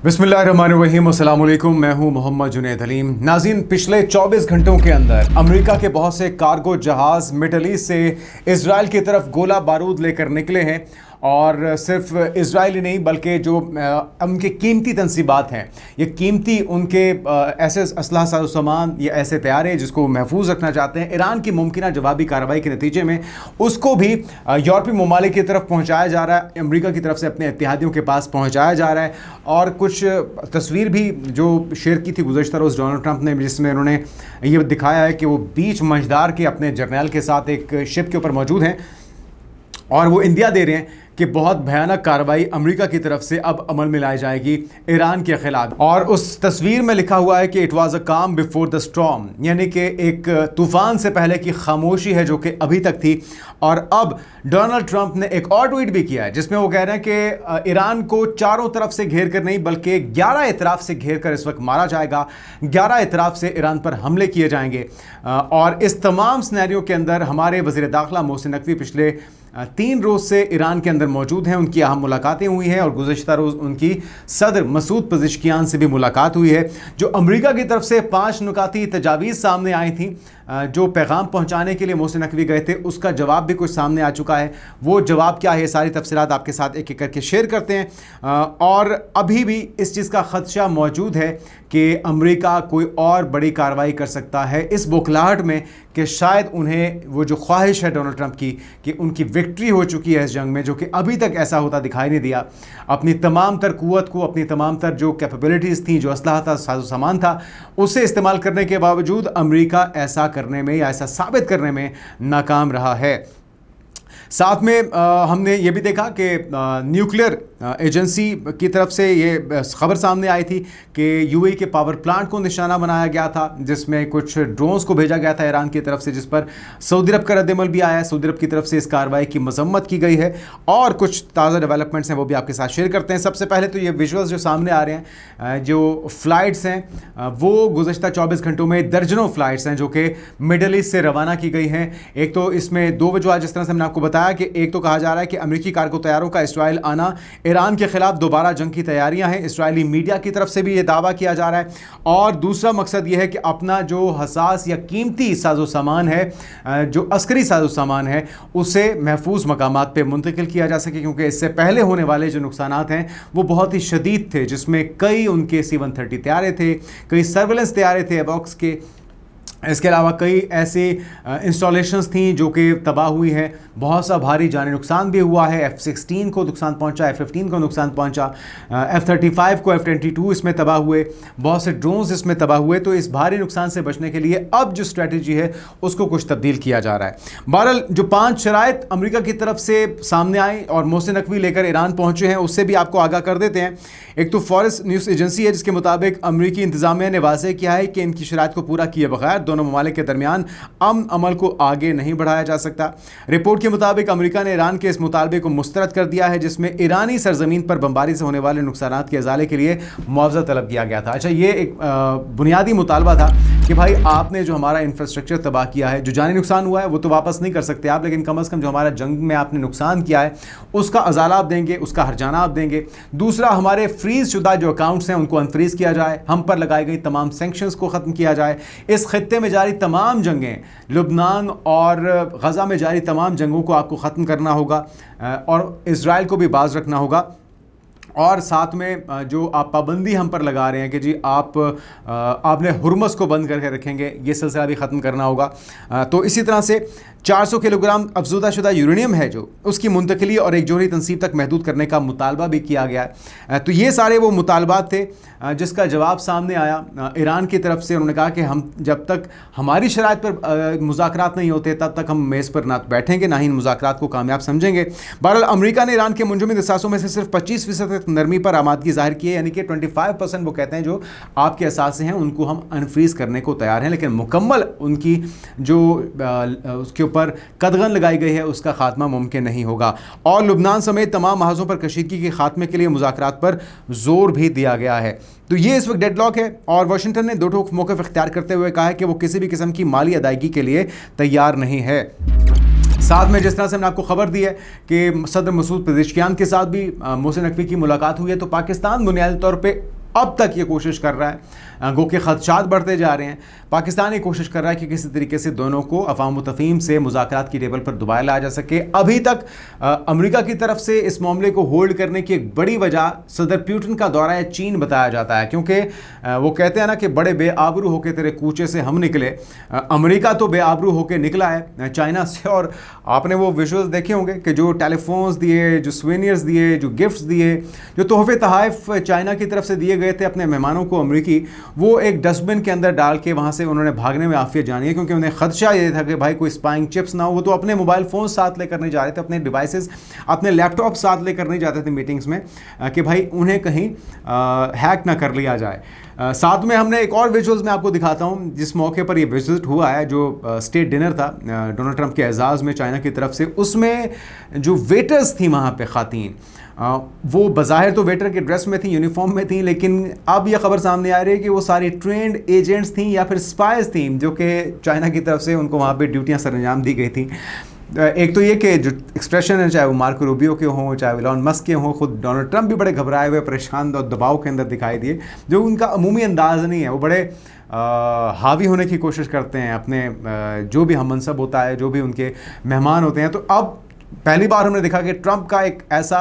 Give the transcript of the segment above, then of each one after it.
बिस्मिल्लाहिर्रहमानिर्रहीम, अस्सलाम वालेकुम। मैं हूं मोहम्मद जुनैद हलीम। नाज़रीन, पिछले 24 घंटों के अंदर अमेरिका के बहुत से कार्गो जहाज़ मिडल ईस्ट से इजराइल की तरफ गोला बारूद लेकर निकले हैं। और सिर्फ इजराइल ही नहीं बल्कि जो उनके कीमती तनसीबात हैं, ये कीमती उनके ऐसे असलहा साजो सामान या ऐसे तैयार हैं जिसको महफूज रखना चाहते हैं। ईरान की मुमकिन जवाबी कार्रवाई के नतीजे में उसको भी यूरोपीय ममालिक की तरफ पहुँचाया जा रहा है, अमरीका की तरफ से अपने इत्तेहादियों के पास पहुँचाया जा रहा है। और कुछ तस्वीर भी जो शेयर की थी गुज़श्ता रोज़ डोनाल्ड ट्रंप ने, जिसमें उन्होंने ये दिखाया है कि वो बीच मंझदार के अपने जर्नैल के साथ एक शिप के ऊपर मौजूद हैं और वो इंदिया दे रहे हैं कि बहुत भयानक कार्रवाई अमेरिका की तरफ से अब अमल में लाई जाएगी ईरान के खिलाफ। और उस तस्वीर में लिखा हुआ है कि इट वाज अ काम बिफोर द स्टॉर्म, यानी कि एक तूफान से पहले की खामोशी है जो कि अभी तक थी। और अब डोनाल्ड ट्रंप ने एक और ट्वीट भी किया है जिसमें वो कह रहे हैं कि ईरान को चारों तरफ से घेर कर नहीं बल्कि 11 इतराफ से घेर कर इस वक्त मारा जाएगा, 11 इतराफ से ईरान पर हमले किए जाएंगे। और इस तमाम सिनेरियो के अंदर हमारे वज़ीर दाखिला मोहसिन नकवी पिछले 3 रोज़ से ईरान के अंदर मौजूद हैं। उनकी अहम मुलाकातें हुई हैं और गुज़श्ता रोज़ उनकी सदर मसूद पज़ेश्कियान से भी मुलाकात हुई है। जो अमेरिका की तरफ से 5 नुकाती तजावीज़ सामने आई थी, जो पैगाम पहुंचाने के लिए मोहसिन नकवी गए थे, उसका जवाब भी कुछ सामने आ चुका है। वो जवाब क्या है, सारी तफसीलात आपके साथ एक एक करके शेयर करते हैं। और अभी भी इस चीज़ का ख़दशा मौजूद है कि अमेरिका कोई और बड़ी कार्रवाई कर सकता है इस बौखलाहट में कि शायद उन्हें वो जो ख्वाहिश है डोनाल्ड ट्रंप की कि उनकी विक्ट्री हो चुकी है इस जंग में, जो कि अभी तक ऐसा होता दिखाई नहीं दिया। अपनी तमाम तर क़ुव्वत को, अपनी तमाम तर जो कैपेबिलिटीज़ थी, जो असलहा था, साजो सामान था, उसे इस्तेमाल करने के बावजूद अमेरिका ऐसा करने में या ऐसा साबित करने में नाकाम रहा है। साथ में हमने ये भी देखा कि न्यूक्लियर एजेंसी की तरफ से ये खबर सामने आई थी कि यूएई के पावर प्लांट को निशाना बनाया गया था, जिसमें कुछ ड्रोन्स को भेजा गया था ईरान की तरफ से, जिस पर सऊदी अरब का रद्दमल भी आया है। सऊदी अरब की तरफ से इस कार्रवाई की मजम्मत की गई है और कुछ ताज़ा डेवलपमेंट्स हैं वो भी आपके साथ शेयर करते हैं। सबसे पहले तो ये विजुअल्स जो सामने आ रहे हैं, जो फ़्लाइट्स हैं वो गुज़श्ता 24 घंटों में दर्जनों फ़्लाइट्स हैं जो कि मिडल ईस्ट से रवाना की गई हैं। एक तो इसमें 2 वजह, जिस तरह से हमने आपको बताया कि एक तो कहा जा रहा है कि अमेरिकी कार्गो तैयारों का इस्राइल आना ईरान के खिलाफ दोबारा जंग की तैयारियां हैं। इस्राइली मीडिया की तरफ से भी ये दावा किया जा रहा है। और दूसरा मकसद ये है कि अपना जो हसास या कीमती साजो सामान है, जो अस्करी साजो सामान है, उसे महफूज मकामात पे मुंतकिल किया जा सके, क्योंकि इससे पहले होने वाले जो नुकसानात हैं वो बहुत ही शदीद थे, जिसमें कई उनके C-130 तैयारे थे, कई सर्वेलेंस तैयारे थे एवॉक्स के। इसके अलावा कई ऐसे इंस्टॉलेशंस थी जो कि तबाह हुई हैं। बहुत सा भारी जानी नुकसान भी हुआ है। F-16 को नुकसान पहुंचा, F-15 को नुकसान पहुंचा, F-35 को, F-22 इसमें तबाह हुए, बहुत से ड्रोन्स इसमें तबाह हुए। तो इस भारी नुकसान से बचने के लिए अब जो स्ट्रेटजी है उसको कुछ तब्दील किया जा रहा है। बहरहाल जो 5 शराइत अमेरिका की तरफ से सामने आई और मोहसिन नकवी लेकर ईरान पहुँचे हैं, उससे भी आपको आगाह कर देते हैं। एक तो फॉरेस्ट न्यूज़ एजेंसी है जिसके मुताबिक अमरीकी इंतजामिया ने वाज़ेह किया है कि इनकी शराइत को पूरा किए बगैर दोनों ममालिक के दरमियान अमन अमल को आगे नहीं बढ़ाया जा सकता। रिपोर्ट के मुताबिक अमेरिका ने ईरान के इस मुतालबे को मुस्तरद कर दिया है, जिसमें ईरानी सरजमीन पर बमबारी से होने वाले नुकसानात के इजाले के लिए मुआवजा तलब किया गया था। अच्छा, ये एक बुनियादी मुतालबा था कि भाई आपने जो हमारा इंफ्रास्ट्रक्चर तबाह किया है, जो जानी नुकसान हुआ है वो तो वापस नहीं कर सकते आप, लेकिन कम अज़ कम जो हमारा जंग में आपने नुकसान किया है उसका अजाला आप देंगे, उसका हर्जाना आप देंगे। दूसरा, हमारे फ्रीज शुदा जो अकाउंट्स हैं उनको अनफ्रीज किया जाए, हम पर लगाई गई तमाम सेंक्शंस को ख़त्म किया जाए। इस खित्ते में जारी तमाम जंगें, लुबनान और गज़ा में जारी तमाम जंगों को आपको ख़त्म करना होगा और इज़राइल को भी बाज रखना होगा। और साथ में जो आप पाबंदी हम पर लगा रहे हैं कि जी आपने हुर्मस को बंद करके रखेंगे, ये सिलसिला भी ख़त्म करना होगा। तो इसी तरह से 400 किलोग्राम अफजूदा शुदा यूरेनियम है जो उसकी मुंतकली और एक जोहरी तनसीब तक महदूद करने का मुतालबा भी किया गया है। तो ये सारे वो मुतालबात थे जिसका जवाब सामने आया ईरान की तरफ से। उन्होंने कहा कि हम जब तक हमारी शराइत पर मुज़ाकरात नहीं होते तब तक हम मेज़ पर ना बैठेंगे, ना ही इन मुज़ाकरात को कामयाब समझेंगे। बहरहाल अमेरिका ने ईरान के मुंजमद असासों में से सिर्फ 25% नरमी पर आमादगी जाहिर की है, यानी कि 25% वो कहते हैं जो आपके असासे हैं उनको हम अनफ्रीज करने को तैयार हैं, लेकिन मुकम्मल उनकी जो उसके ऊपर कदगन लगाई गई है उसका खात्मा मुमकिन नहीं होगा। और लुबनान समेत तमाम महाजों पर कशीदगी के खात्मे के लिए मुज़ाकरात पर जोर भी दिया गया है। तो ये इस वक्त डेडलॉक है और वाशिंगटन ने 2 ठोक मौक़िफ़ इख्तियार करते हुए कहा है कि वो किसी भी किस्म की माली अदायगी के लिए तैयार नहीं है। साथ में जिस तरह से हमने आपको खबर दी है कि सदर मसूद पज़ेश्कियान के साथ भी मोहसिन नकवी की मुलाकात हुई है, तो पाकिस्तान बुनियादी तौर पे अब तक ये कोशिश कर रहा है, गो के खदशात बढ़ते जा रहे हैं। पाकिस्तान ये कोशिश कर रहा है कि किसी तरीके से दोनों को अफ़वाम तफ़हीम से मुज़ाकरात की टेबल पर दोबारा लाया जा सके। अभी तक अमेरिका की तरफ से इस मामले को होल्ड करने की एक बड़ी वजह सदर पुतिन का दौरा चीन बताया जाता है, क्योंकि वो कहते हैं ना कि बड़े बेआबरू होकर तेरे कूचे से हम निकले। अमेरिका तो बेआबरू होकर निकला है चाइना से, और आपने वो विजुअल्स देखे होंगे कि जो टेलीफोन्स दिए, जो स्वेनियर्स दिए, जो गिफ्ट्स दिए, जो तोहफे तहाइफ चाइना की तरफ से दिए गए थे अपने मेहमानों को अमरीकी, वो एक डस्टबिन के अंदर डाल के वहाँ से उन्होंने भागने में आफियत जानी है, क्योंकि उन्हें खदशा ये था कि भाई कोई स्पाइंग चिप्स ना हो। वो तो अपने मोबाइल फ़ोन साथ लेकर नहीं जा रहे थे, अपने डिवाइसेस, अपने लैपटॉप साथ लेकर नहीं जाते थे मीटिंग्स में कि भाई उन्हें कहीं हैक ना कर लिया जाए। साथ में हमने एक और विजुअल्स में आपको दिखाता हूँ जिस मौके पर ये विजिट हुआ है, जो स्टेट डिनर था डोनाल्ड ट्रंप के एजाज़ में चाइना की तरफ से। उसमें जो वेटर्स थी वहाँ पे ख़ातीन, वो बज़ाहिर तो वेटर के ड्रेस में थी, यूनिफॉर्म में थी, लेकिन अब यह खबर सामने आ रही है कि वो सारी ट्रेंड एजेंट्स थी या फिर स्पाइज थी, जो कि चाइना की तरफ से उनको वहाँ पे ड्यूटियाँ सरअंजाम दी गई थी। एक तो ये कि जो एक्सप्रेशन है, चाहे वो मार्को रूबियो के हों, चाहे इलॉन मस्क के हों, खुद डोनाल्ड ट्रंप भी बड़े घबराए हुए, परेशान और दबाव के अंदर दिखाई दिए, जो उनका अमूमी अंदाज़ नहीं है। वो बड़े हावी होने की कोशिश करते हैं अपने जो भी हम मनसब होता है, जो भी उनके मेहमान होते हैं। तो अब पहली बार हमने देखा कि ट्रंप का एक ऐसा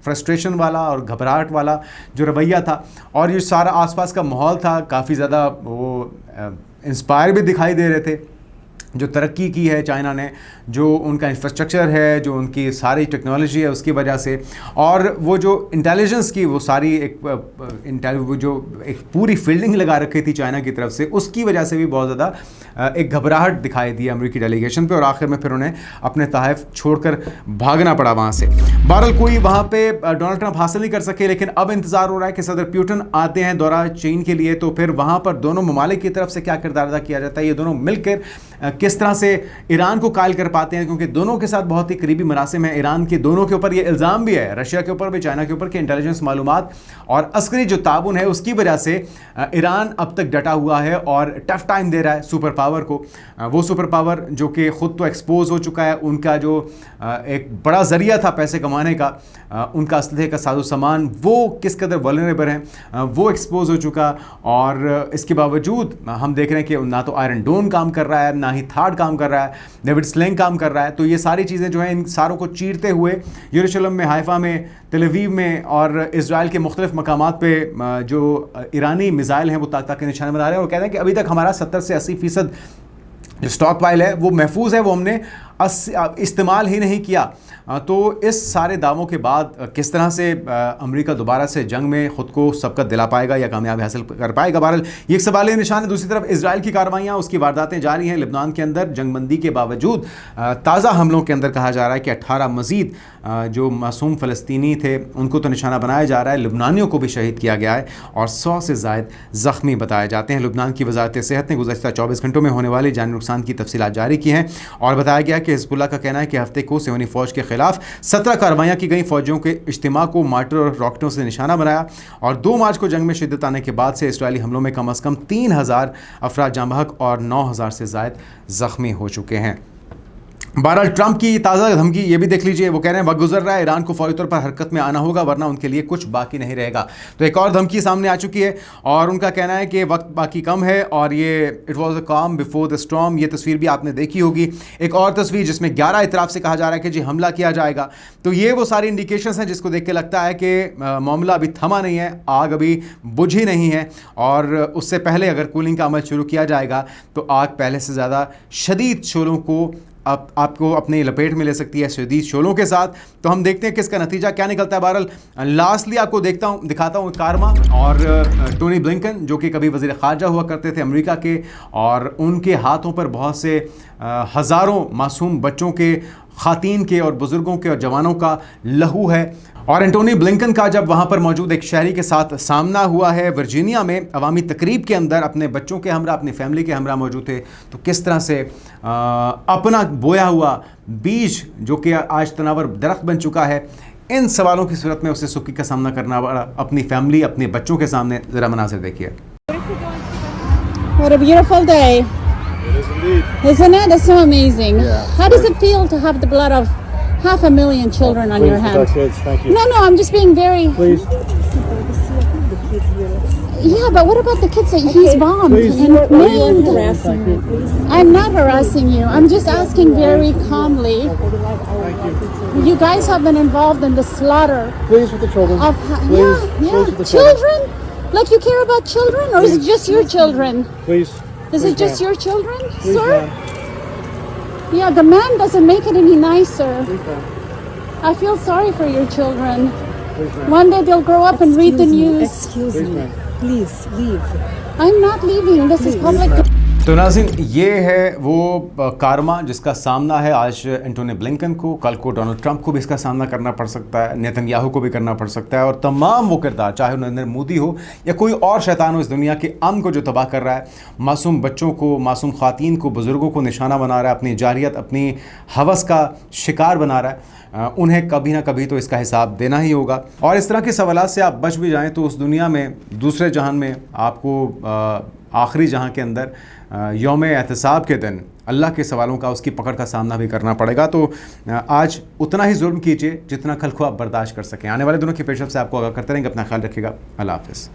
फ्रस्ट्रेशन वाला और घबराहट वाला जो रवैया था, और ये सारा आसपास का माहौल था, काफ़ी ज़्यादा वो इंस्पायर भी दिखाई दे रहे थे। जो तरक्की की है चाइना ने, जो उनका इंफ्रास्ट्रक्चर है, जो उनकी सारी टेक्नोलॉजी है, उसकी वजह से, और वो जो इंटेलिजेंस की वो सारी जो एक पूरी फील्डिंग लगा रखी थी चाइना की तरफ से, उसकी वजह से भी बहुत ज़्यादा एक घबराहट दिखाई दी अमेरिकी डेलीगेशन पे, और आखिर में फिर उन्हें अपने तहफ़ छोड़कर भागना पड़ा वहाँ से। बहरहाल कोई वहाँ पे डोनाल्ड ट्रंप हासिल नहीं कर सके, लेकिन अब इंतज़ार हो रहा है कि सदर पुतिन आते हैं दौरा चीन के लिए, तो फिर वहाँ पर दोनों ममालिक की तरफ से क्या किरदार अदा किया जाता है, ये दोनों मिलकर किस तरह से ईरान को कायल कर पाते हैं, क्योंकि दोनों के साथ बहुत ही करीबी मरासिम है ईरान के। दोनों के ऊपर ये इल्ज़ाम भी है, रशिया के ऊपर भी, चाइना के ऊपर, कि इंटेलिजेंस मालूमात और अस्करी जो ताबुन है उसकी वजह से ईरान अब तक डटा हुआ है और टफ टाइम दे रहा है सुपर पावर को। वो सुपर पावर जो कि ख़ुद तो एक्सपोज हो चुका है, उनका जो एक बड़ा ज़रिया था पैसे कमाने का, उनका असलहे का साजो सामान, वो किस कदर वल्नरेबल हैं वो एक्सपोज हो चुका। और इसके बावजूद हम देख रहे हैं कि ना तो आयरन डोम काम कर रहा है, ना ही थार्ड काम कर रहा है, डेविड स्लैंग काम कर रहा है। तो ये सारी चीज़ें जो हैं, इन सारों को चीरते हुए यरूशलेम में, हाइफा में, तेल अवीव में और इजराइल के मुख्तलिफ मकामात पे जो ईरानी मिसाइल हैं वो ताक के निशाने बना रहे हैं, और कहते हैं कि अभी तक हमारा 70 से 80% जो स्टॉक पाइल है वो महफूज है, वो हमने इस्तेमाल ही नहीं किया। तो इस सारे दावों के बाद किस तरह से अमेरिका दोबारा से जंग में ख़ुद को सबकत दिला पाएगा या कामयाबी हासिल कर पाएगा, बहरहाल ये एक सवाल निशान है। दूसरी तरफ इजराइल की कार्रवाइयाँ, उसकी वारदातें जारी हैं लेबनान के अंदर। जंगबंदी के बावजूद ताज़ा हमलों के अंदर कहा जा रहा है कि 18 मज़ीद जो मासूम फ़लस्तीनी थे उनको तो निशाना बनाया जा रहा है, लबनानियों को भी शहीद किया गया है और 100 से ज़ायद ज़ख्मी बताए जाते हैं। लबनान की वज़ारत सेहत ने गुज़श्ता 24 घंटों में होने वाले जानी नुकसान की तफसीलात जारी की हैं, और बताया गया कि हिज़्बुल्लाह का कहना है कि हफ्ते को सियोनी फ़ौज के खिलाफ 17 कार्रवाइयाँ की गई। फ़ौजियों के इज्तिमा को मार्टर और रॉकेटों से निशाना बनाया, और 2 मार्च को जंग में शिद्दत आने के बाद से इसराइली हमलों में कम अज़ कम 3000 अफराद जाँ बहक और 9000 से ज़ायद ज़ख्मी हो चुके हैं। बहरहाल ट्रंप की ताज़ा धमकी ये भी देख लीजिए, वो कह रहे हैं वक्त गुजर रहा है, ईरान को फौरी तौर पर हरकत में आना होगा वरना उनके लिए कुछ बाकी नहीं रहेगा। तो एक और धमकी सामने आ चुकी है, और उनका कहना है कि वक्त बाकी कम है, और ये इट वॉज अ काम बिफोर द स्टॉर्म। ये तस्वीर भी आपने देखी होगी, एक और तस्वीर जिसमें 11 इतराफ़ से कहा जा रहा है कि जी हमला किया जाएगा। तो ये वो सारी इंडिकेशंस हैं जिसको देख के लगता है कि मामला अभी थमा नहीं है, आग अभी बुझी नहीं है, और उससे पहले अगर कूलिंग का अमल शुरू किया जाएगा तो आग पहले से ज़्यादा शदीद शोलों को आपको अपनी लपेट में ले सकती है, शदीद शोलों के साथ। तो हम देखते हैं किसका नतीजा क्या निकलता है। बहरहाल लास्टली आपको दिखाता हूँ कारमा और टोनी ब्लिंकन, जो कि कभी वज़ीर ख़ारजा हुआ करते थे अमेरिका के, और उनके हाथों पर बहुत से हज़ारों मासूम बच्चों के, ख़ातीन के और बुज़ुर्गों के और जवानों का लहू है। और एंटोनी ब्लिंकन का जब वहाँ पर मौजूद एक शहरी के साथ सामना हुआ है वर्जीनिया में अवामी तकरीब के अंदर, अपने बच्चों के हमरा, अपनी फैमिली के हमरा मौजूद थे, तो किस तरह से अपना बोया हुआ बीज जो कि आज तनावर दरख्त बन चुका है, इन सवालों की सूरत में उसे सुक्की का सामना करना पड़ा अपनी फैमिली, अपने बच्चों के सामने। ज़रा मनाज़िर देखिए। What a beautiful day. It is indeed. Isn't it? It's so amazing. Yeah. How does it feel to have the blood of 500,000 children on your Please hand? protect kids. Thank you. No, I'm just being very... Please. Yeah, but what about the kids that he's bombed and maimed? Harassing me, please. I'm not harassing you. I'm just asking very calmly. You guys have been involved in the slaughter Please with the children. of Please, yeah, please with the children. Like you care about children, or is it just your children? Please. Is it just your children, Please, sir? ma'am. Yeah, the man doesn't make it any nicer. Please, ma'am. I feel sorry for your children. Please, ma'am. One day they'll grow up and read the news. Excuse Please, me. ma'am. Please leave. I'm not leaving. This is public. तो नाज़रीन, ये है वो कारमा जिसका सामना है आज एंटोनी ब्लिंकन को, कल को डोनाल्ड ट्रंप को भी इसका सामना करना पड़ सकता है, नेतन्याहू को भी करना पड़ सकता है, और तमाम वो किरदार, चाहे नरेंद्र मोदी हो या कोई और शैतान हो इस दुनिया के अमन को जो तबाह कर रहा है, मासूम बच्चों को, मासूम ख़वातीन को, बुज़ुर्गों को निशाना बना रहा है, अपनी जारियत, अपनी हवस का शिकार बना रहा है, उन्हें कभी ना कभी तो इसका हिसाब देना ही होगा। और इस तरह के सवालात से आप बच भी जाएं तो उस दुनिया में, दूसरे जहान में आपको आखिरी जहां के अंदर यौम एहतसाब के दिन अल्लाह के सवालों का, उसकी पकड़ का सामना भी करना पड़ेगा। तो आज उतना ही जुल्म कीजिए जितना कल को आप बर्दाश्त कर सकें। आने वाले दिनों की पेशरफ से आपको आगाह करते रहेंगे। अपना ख्याल रखिएगा। अल्लाह हाफ़िज़।